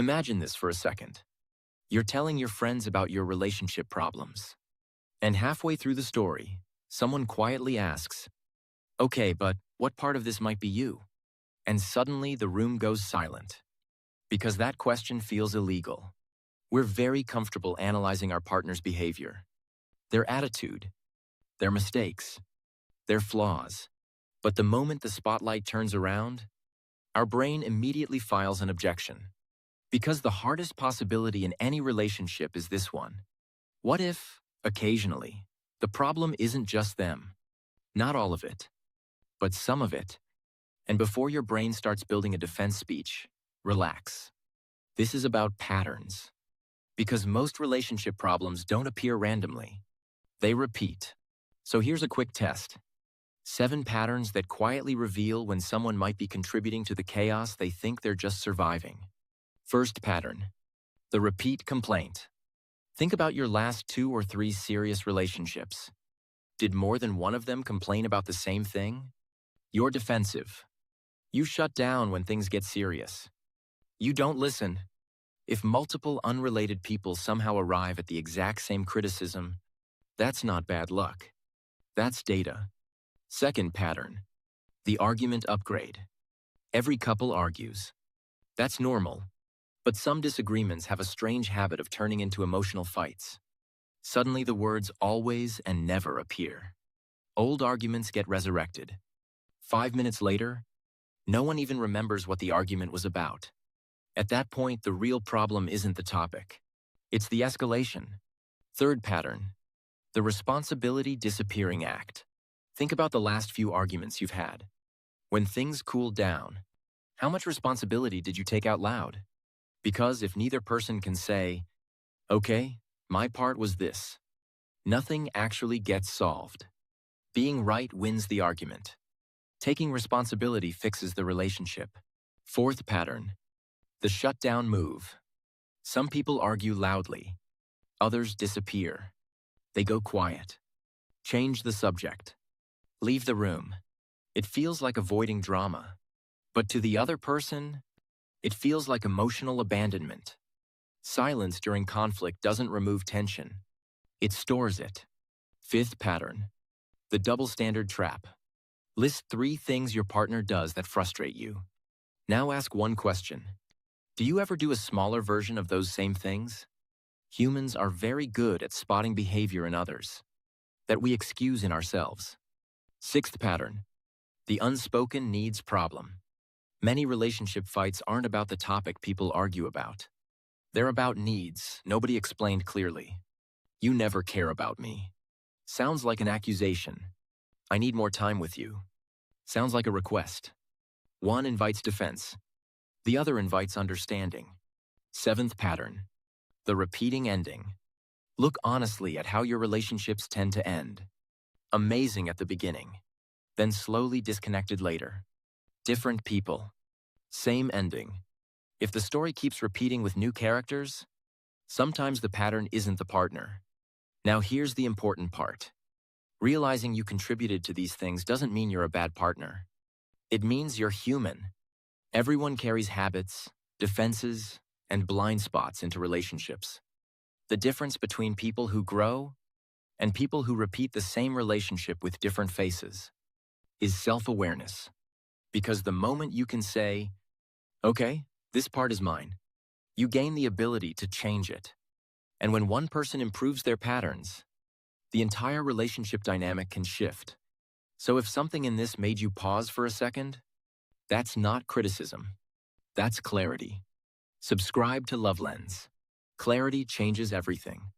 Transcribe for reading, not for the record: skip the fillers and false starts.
Imagine this for a second. You're telling your friends about your relationship problems. And halfway through the story, someone quietly asks, "Okay, but what part of this might be you?" And suddenly the room goes silent. Because that question feels illegal. We're very comfortable analyzing our partner's behavior, their attitude, their mistakes, their flaws. But the moment the spotlight turns around, our brain immediately files an objection. Because the hardest possibility in any relationship is this one. What if, occasionally, the problem isn't just them? Not all of it, but some of it. And before your brain starts building a defense speech, relax. This is about patterns. Because most relationship problems don't appear randomly. They repeat. So here's a quick test. 7 patterns that quietly reveal when someone might be contributing to the chaos they think they're just surviving. First pattern, the repeat complaint. Think about your last 2 or 3 serious relationships. Did more than one of them complain about the same thing? You're defensive. You shut down when things get serious. You don't listen. If multiple unrelated people somehow arrive at the exact same criticism, that's not bad luck. That's data. Second pattern, the argument upgrade. Every couple argues. That's normal. But some disagreements have a strange habit of turning into emotional fights. Suddenly the words always and never appear. Old arguments get resurrected. 5 minutes later, no one even remembers what the argument was about. At that point, the real problem isn't the topic. It's the escalation. Third pattern, the responsibility disappearing act. Think about the last few arguments you've had. When things cooled down, how much responsibility did you take out loud? Because if neither person can say, "Okay, my part was this," nothing actually gets solved. Being right wins the argument. Taking responsibility fixes the relationship. Fourth pattern, the shutdown move. Some people argue loudly. Others disappear. They go quiet. Change the subject. Leave the room. It feels like avoiding drama. But to the other person, it feels like emotional abandonment. Silence during conflict doesn't remove tension. It stores it. Fifth pattern, the double standard trap. List 3 things your partner does that frustrate you. Now ask one question. Do you ever do a smaller version of those same things? Humans are very good at spotting behavior in others that we excuse in ourselves. Sixth pattern, the unspoken needs problem. Many relationship fights aren't about the topic people argue about. They're about needs nobody explained clearly. You never care about me. Sounds like an accusation. I need more time with you. Sounds like a request. One invites defense. The other invites understanding. Seventh pattern, the repeating ending. Look honestly at how your relationships tend to end. Amazing at the beginning, then slowly disconnected later. Different people, same ending. If the story keeps repeating with new characters, sometimes the pattern isn't the partner. Now here's the important part. Realizing you contributed to these things doesn't mean you're a bad partner. It means you're human. Everyone carries habits, defenses, and blind spots into relationships. The difference between people who grow and people who repeat the same relationship with different faces is self-awareness. Because the moment you can say, "Okay, this part is mine," you gain the ability to change it. And when one person improves their patterns, the entire relationship dynamic can shift. So if something in this made you pause for a second, that's not criticism. That's clarity. Subscribe to LoveLens. Clarity changes everything.